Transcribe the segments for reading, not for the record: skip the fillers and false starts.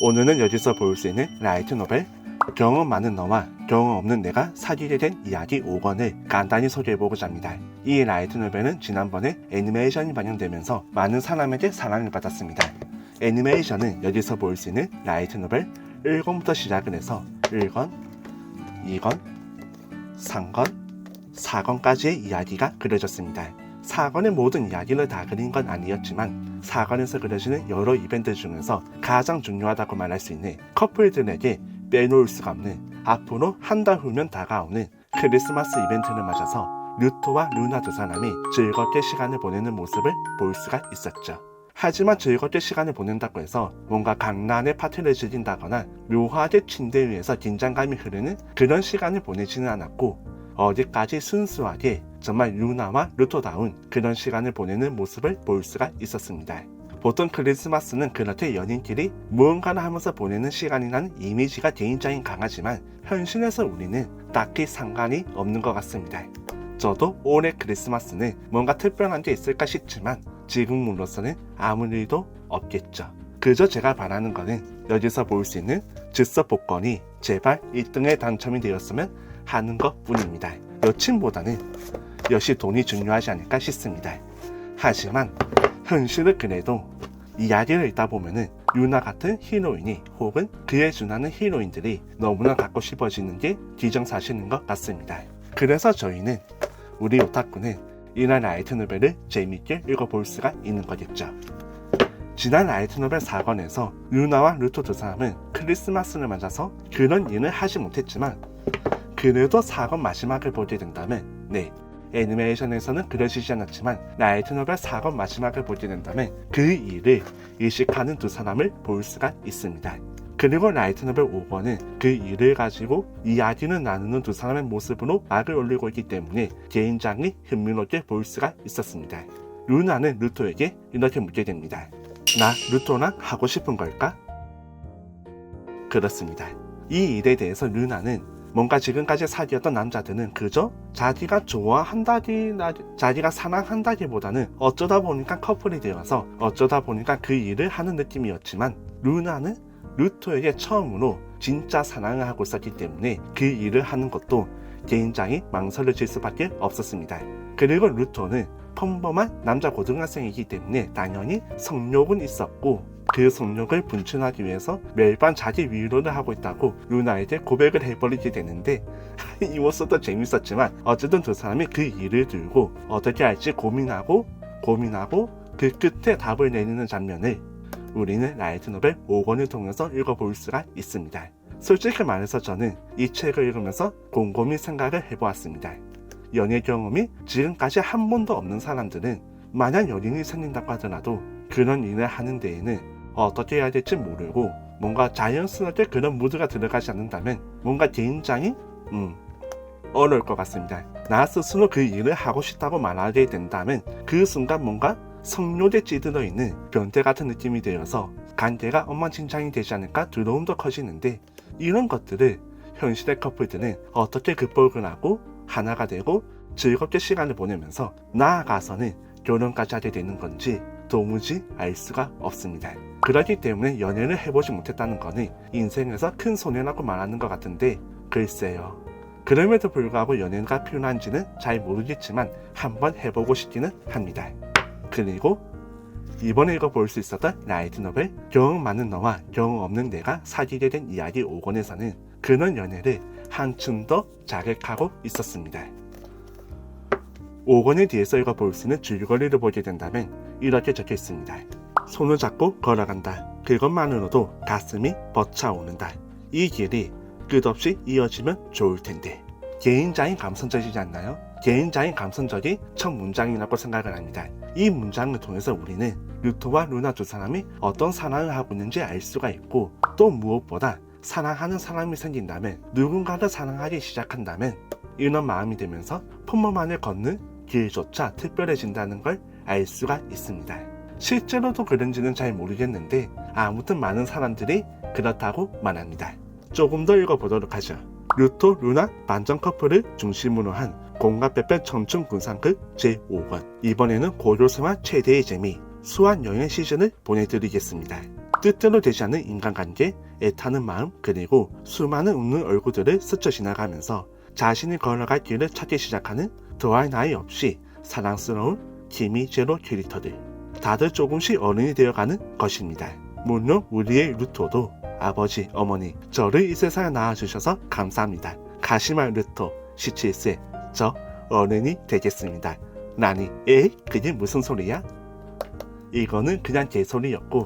오늘은 여기서 볼 수 있는 라이트 노벨 경험 많은 너와 경험 없는 내가 사귀게 된 이야기 5권을 간단히 소개해보고자 합니다. 이 라이트 노벨은 지난번에 애니메이션이 반영되면서 많은 사람에게 사랑을 받았습니다. 애니메이션은 여기서 볼 수 있는 라이트 노벨 1권부터 시작을 해서 1권, 2권, 3권, 4권까지의 이야기가 그려졌습니다. 4권의 모든 이야기를 다 그린 건 아니었지만 4권에서 그려지는 여러 이벤트 중에서 가장 중요하다고 말할 수 있는 커플들에게 빼놓을 수가 없는 앞으로 한 달 후면 다가오는 크리스마스 이벤트를 맞아서 루토와 루나 두 사람이 즐겁게 시간을 보내는 모습을 볼 수가 있었죠. 하지만 즐겁게 시간을 보낸다고 해서 뭔가 강란의 파티를 즐긴다거나 묘하게 침대 위에서 긴장감이 흐르는 그런 시간을 보내지는 않았고 어디까지 순수하게 정말 루나와 루토다운 그런 시간을 보내는 모습을 볼 수가 있었습니다. 보통 크리스마스는 그렇게 연인끼리 무언가를 하면서 보내는 시간이라는 이미지가 개인적인 강하지만 현실에서 우리는 딱히 상관이 없는 것 같습니다. 저도 올해 크리스마스는 뭔가 특별한 게 있을까 싶지만 지금으로서는 아무 일도 없겠죠. 그저 제가 바라는 거는 여기서 볼 수 있는 즉석 복권이 제발 1등에 당첨이 되었으면 하는 것 뿐입니다. 여친보다는 역시 돈이 중요하지 않을까 싶습니다. 하지만 현실을 그래도 이야기를 읽다 보면은 유나 같은 히로인이 혹은 그에 준하는 히로인들이 너무나 갖고 싶어지는 게 기정사실인 것 같습니다. 그래서 저희는 우리 오타쿠는 이날 라이트 노벨을 재밌게 읽어볼 수가 있는 거겠죠. 지난 라이트 노벨 4권에서 루나와 루토 두 사람은 크리스마스를 맞아서 그런 일을 하지 못했지만 그래도 4권 마지막을 보게 된다면 애니메이션에서는 그려지지 않았지만 라이트 노벨 4권 마지막을 보게 된다면 그 일을 의식하는 두 사람을 볼 수가 있습니다. 그리고 라이트 노벨 5권은 그 일을 가지고 이야기를 나누는 두 사람의 모습으로 막을 올리고 있기 때문에 개인장이 흥미롭게 볼 수가 있었습니다. 루나는 루토에게 이렇게 묻게 됩니다. 나 루토랑 하고 싶은 걸까? 그렇습니다. 이 일에 대해서 루나는 뭔가 지금까지 사귀었던 남자들은 그저 자기가 자기가 사랑한다기보다는 어쩌다 보니까 커플이 되어서 어쩌다 보니까 그 일을 하는 느낌이었지만 루나는 루토에게 처음으로 진짜 사랑을 하고 있었기 때문에 그 일을 하는 것도 개인장이 망설여질 수밖에 없었습니다. 그리고 루토는 평범한 남자 고등학생이기 때문에 당연히 성욕은 있었고 그 성욕을 분출하기 위해서 매일 밤 자기 위로를 하고 있다고 루나에게 고백을 해버리게 되는데 이 모습도 재밌었지만 어쨌든 두 사람이 그 일을 들고 어떻게 할지 고민하고 그 끝에 답을 내리는 장면을 우리는 라이트 노벨 5권을 통해서 읽어볼 수가 있습니다. 솔직히 말해서 저는 이 책을 읽으면서 곰곰이 생각을 해보았습니다. 연애 경험이 지금까지 한 번도 없는 사람들은 만약 연인이 생긴다고 하더라도 그런 일을 하는 데에는 어떻게 해야 될지 모르고 뭔가 자연스럽게 그런 무드가 들어가지 않는다면 뭔가 개인장이 어려울 것 같습니다. 나 스스로 그 일을 하고 싶다고 말하게 된다면 그 순간 뭔가 성욕에 찌들어 있는 변태 같은 느낌이 되어서 관계가 엉망진창이 되지 않을까 두려움도 커지는데 이런 것들을 현실의 커플들은 어떻게 극복을 하고 하나가 되고 즐겁게 시간을 보내면서 나아가서는 결혼까지 하게 되는 건지 도무지 알 수가 없습니다. 그렇기 때문에 연애를 해보지 못했다는 거는 인생에서 큰 손해라고 말하는 것 같은데 글쎄요. 그럼에도 불구하고 연애가 필요한지는 잘 모르겠지만 한번 해보고 싶기는 합니다. 그리고 이번에 읽어볼 수 있었던 라이트 노벨 경험 많은 너와 경험 없는 내가 사귀게 된 이야기 5권에서는 그런 연애를 한층 더 자극하고 있었습니다. 5권에 뒤에서 읽어볼 수 있는 줄거리를 보게 된다면 이렇게 적혀 있습니다. 손을 잡고 걸어간다. 그것만으로도 가슴이 벅차오른다. 이 길이 끝없이 이어지면 좋을 텐데. 개인장이 감성적이지 않나요? 개인장이 감성적인 첫 문장이라고 생각을 합니다. 이 문장을 통해서 우리는 루토와 루나 두 사람이 어떤 사랑을 하고 있는지 알 수가 있고 또 무엇보다 사랑하는 사람이 생긴다면 누군가를 사랑하기 시작한다면 이런 마음이 되면서 평범함을 걷는 길조차 특별해진다는 걸 알 수가 있습니다. 실제로도 그런지는 잘 모르겠는데 아무튼 많은 사람들이 그렇다고 말합니다. 조금 더 읽어보도록 하죠. 루토, 루나 반전 커플을 중심으로 한 공감 빼빼 청춘 군상극 제5권. 이번에는 고요스와 최대의 재미, 수완 여행 시즌을 보내드리겠습니다. 뜻대로 되지 않는 인간관계, 애타는 마음, 그리고 수많은 웃는 얼굴들을 스쳐 지나가면서 자신이 걸어갈 길을 찾기 시작하는 더할 나위 없이 사랑스러운 기미 제로 캐릭터들. 다들 조금씩 어른이 되어가는 것입니다. 물론 우리의 루토도 아버지, 어머니, 저를 이 세상에 낳아주셔서 감사합니다. 가시마 루토 17세, 저 어른이 되겠습니다. 나니, 그게 무슨 소리야? 이거는 그냥 개소리였고,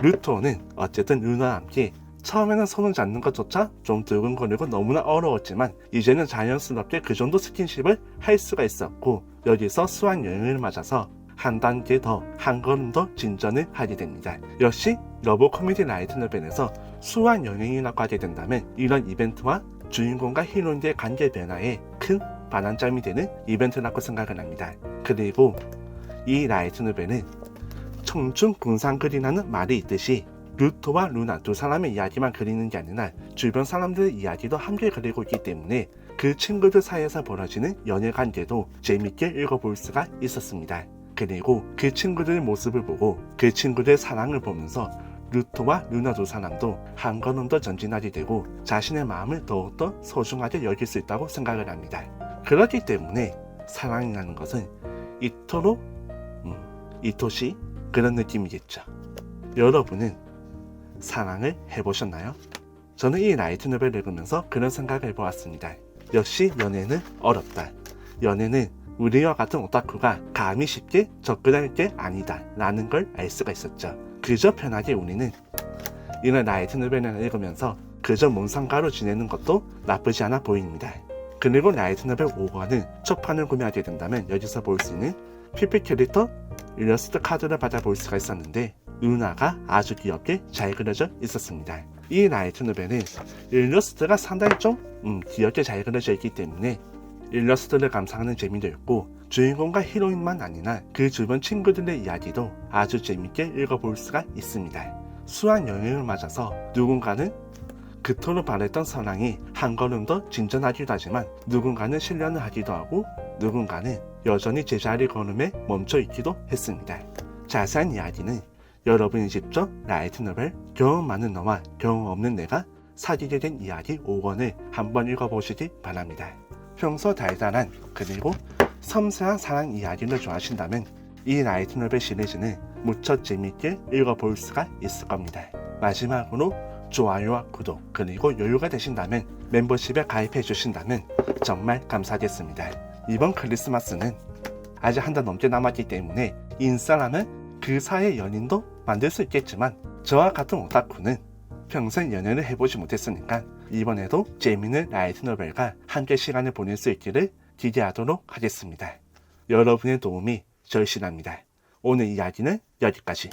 루토는 어쨌든 루나와 함께 처음에는 손을 잡는 것조차 좀 두근거리고 너무나 어려웠지만 이제는 자연스럽게 그 정도 스킨십을 할 수가 있었고, 여기서 수완 여행을 맞아서 한 단계 더, 한 걸음 더 진전을 하게 됩니다. 역시 러브 코미디 라이트 노벨에서 수완 여행이라고 하게 된다면 이런 이벤트와 주인공과 히로인의 관계 변화에 큰 반환점이 되는 이벤트라고 생각을 합니다. 그리고 이 라이트 노벨은 청춘 궁상 그리라는 말이 있듯이 루토와 루나 두 사람의 이야기만 그리는 게 아니라 주변 사람들의 이야기도 함께 그리고 있기 때문에 그 친구들 사이에서 벌어지는 연애관계도 재밌게 읽어볼 수가 있었습니다. 그리고 그 친구들의 모습을 보고 그 친구들의 사랑을 보면서 루토와 루나 두 사람도 한 걸음 더 전진하게 되고 자신의 마음을 더욱더 소중하게 여길 수 있다고 생각을 합니다. 그렇기 때문에 사랑이라는 것은 이토록 이토시 그런 느낌이겠죠. 여러분은 사랑을 해보셨나요? 저는 이 라이트 노벨을 읽으면서 그런 생각을 해보았습니다. 역시 연애는 어렵다. 연애는 우리와 같은 오타쿠가 감히 쉽게 접근할 게 아니다 라는 걸 알 수가 있었죠. 그저 편하게 우리는 이런 라이트 노벨을 읽으면서 그저 몽상가로 지내는 것도 나쁘지 않아 보입니다. 그리고 라이트 노벨 5권은 첫판을 구매하게 된다면 여기서 볼 수 있는 PP 캐릭터 일러스트 카드를 받아볼 수가 있었는데 루나가 아주 귀엽게 잘 그려져 있었습니다. 이 라이트 노벨은 일러스트가 상당히 좀 귀엽게 잘 그려져 있기 때문에 일러스트를 감상하는 재미도 있고 주인공과 히로인만 아니라 그 주변 친구들의 이야기도 아주 재밌게 읽어볼 수가 있습니다. 수완 여행을 맞아서 누군가는 그토록 바랬던 사랑이 한 걸음 더 진전하기도 하지만 누군가는 실련을 하기도 하고 누군가는 여전히 제자리 걸음에 멈춰 있기도 했습니다. 자세한 이야기는 여러분이 직접 라이트 노벨 경험 많은 너와 경험 없는 내가 사귀게 된 이야기 5권을 한번 읽어보시기 바랍니다. 평소 달달한 그리고 섬세한 사랑 이야기를 좋아하신다면 이 라이트 노벨 시리즈는 무척 재밌게 읽어볼 수가 있을 겁니다. 마지막으로 좋아요와 구독 그리고 여유가 되신다면 멤버십에 가입해 주신다면 정말 감사하겠습니다. 이번 크리스마스는 아직 한 달 넘게 남았기 때문에 인싸라면 그 사이의 연인도 만들 수 있겠지만 저와 같은 오타쿠는 평생 연애를 해보지 못했으니까 이번에도 재미있는 라이트 노벨과 함께 시간을 보낼 수 있기를 기대하도록 하겠습니다. 여러분의 도움이 절실합니다. 오늘 이야기는 여기까지.